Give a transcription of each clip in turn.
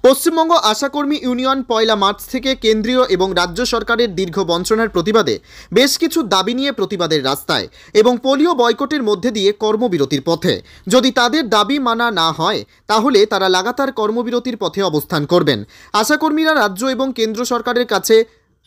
Paschimbanga আশাকর্মী union পয়লা March থেকে কেন্দ্রীয় এবং রাজ্য সরকারের দীর্ঘ বঞ্চনার প্রতিবাদে বেশ কিছু দাবি নিয়ে প্রতিবাদের রাস্তায় এবং পোলিও বয়কটের মধ্যে দিয়ে কর্মবিরতির পথে। যদি তাদের দাবি মানা না হয় তাহলে তারা লাগাতার কর্মবিরতির পথে অবস্থান করবেন। আশাকর্মীরা রাজ্য এবং কেন্দ্র সরকারের কাছে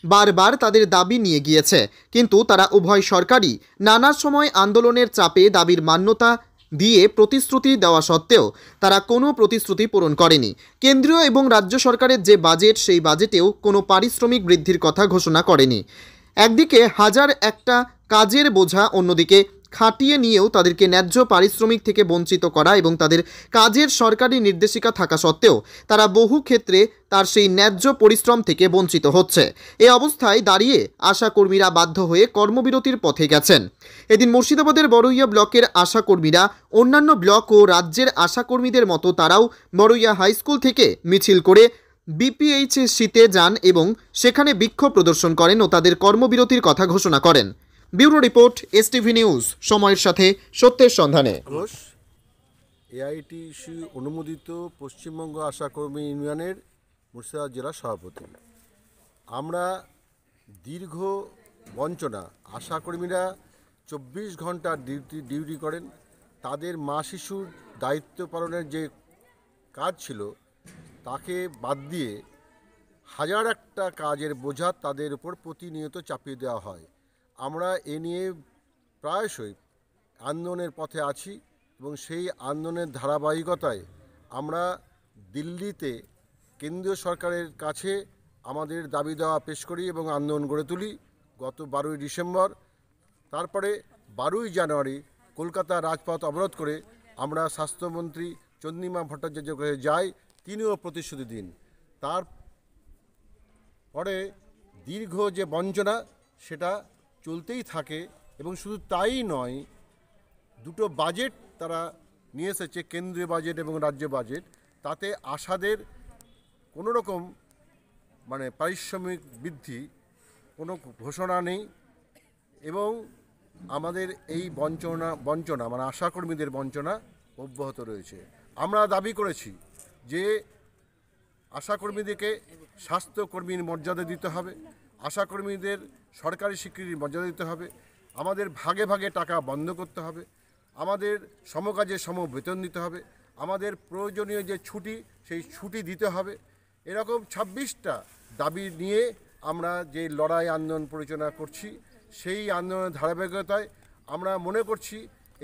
বারবার তাদের দাবি নিয়ে গিয়েছে, কিন্তু তারা উভয় সরকারই নানা সময় আন্দোলনের চাপে দাবির মান্যতা দিয়ে প্রতিশ্রুতি দেওয়া সত্ত্বেও তারা কোনো প্রতিশ্রুতি পূরণ করেনি। কেন্দ্রীয় এবং রাজ্য সরকারের যে বাজেট, সেই বাজেটেও কোনো পারিশ্রমিক বৃদ্ধির কথা ঘোষণা করেনি। একদিকে হাজার একটা কাজের বোঝা, অন্যদিকে খাটিয়ে নিয়েও তাদেরকে ন্যায্য পারিশ্রমিক থেকে বঞ্চিত করা এবং তাদের কাজের সরকারি নির্দেশিকা থাকা সত্ত্বেও তারা বহু ক্ষেত্রে তার সেই ন্যায্য পরিশ্রম থেকে বঞ্চিত হচ্ছে। এই অবস্থায় দাঁড়িয়ে আশাকর্মীরা বাধ্য হয়ে কর্মবিরতির পথে গেছেন। এদিন মুর্শিদাবাদের বড়ইয়া ব্লকের আশাকর্মীরা অন্যান্য ব্লক ও রাজ্যের আশাকর্মীদের মতো তারাও বড়ইয়া হাইস্কুল থেকে মিছিল করে বিপিএইচসিতে যান এবং সেখানে বিক্ষোভ প্রদর্শন করেন ও তাদের কর্মবিরতির কথা ঘোষণা করেন। ব্যুরো রিপোর্ট, এসটিভি নিউজ, সময়ের সাথে সত্যের সন্ধানে। এআইটিসি অনুমোদিত পশ্চিমবঙ্গ আশাকর্মী ইউনিয়নের মুর্শিদাবাদ জেলা সভাপতি। আমরা দীর্ঘ বঞ্চনা, আশাকর্মীরা 24 ঘন্টা ডিউটি করেন। তাদের মা শিশুর দায়িত্ব পালনের যে কাজ ছিল তাকে বাদ দিয়ে হাজার একটা কাজের বোঝা তাদের উপর প্রতিনিয়ত চাপিয়ে দেওয়া হয়। আমরা এ নিয়ে প্রায়শই আন্দোলনের পথে আছি এবং সেই আন্দোলনের ধারাবাহিকতায় আমরা দিল্লিতে কেন্দ্রীয় সরকারের কাছে আমাদের দাবি দেওয়া পেশ করি এবং আন্দোলন গড়ে তুলি। গত 12ই ডিসেম্বর, তারপরে 12ই জানুয়ারি কলকাতা রাজপথ অবরোধ করে আমরা স্বাস্থ্যমন্ত্রী চন্দ্রিমা ভট্টাচার্যের কাছে যাই, তিনিও প্রতিশ্রুতি দিন। তারপরে দীর্ঘ যে বঞ্চনা সেটা চলতেই থাকে এবং শুধু তাই নয়, দুটো বাজেট তারা নিয়ে এসেছে, কেন্দ্রীয় বাজেট এবং রাজ্য বাজেট। তাতে আশাদের কোনো রকম পারিশ্রমিক বৃদ্ধি কোনো ঘোষণা নেই এবং আমাদের এই বঞ্চনা আশাকর্মীদের বঞ্চনা অব্যাহত রয়েছে। আমরা দাবি করেছি যে আশাকর্মীদেরকে স্বাস্থ্যকর্মীর মর্যাদা দিতে হবে, আশাকর্মীদের সরকারি স্বীকৃতির মর্যাদা দিতে হবে, আমাদের ভাগে ভাগে টাকা বন্ধ করতে হবে, আমাদের সমকাজে সম বেতন দিতে হবে, আমাদের প্রয়োজনীয় যে ছুটি সেই ছুটি দিতে হবে। এরকম 26টা দাবি নিয়ে আমরা যে লড়াই আন্দোলন পরিচালনা করছি, সেই আন্দোলনের ধারাবাহিকতায় আমরা মনে করছি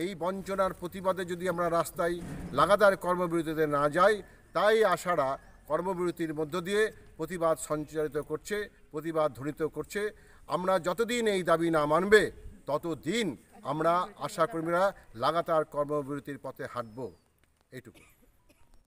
এই বঞ্চনার প্রতিবাদে যদি আমরা রাস্তায় লাগাতার কর্মবিরতিতে না যাই, তাই আশারা কর্মবিরতির মধ্য দিয়ে প্রতিবাদ সঞ্চারিত করছে, প্রতিবাদ ধ্বনিত করছে। আমরা যতদিন এই দাবি না মানবে ততদিন আমরা আশাকর্মীরা লাগাতার কর্মবিরতির পথে হাঁটব। এইটুকু।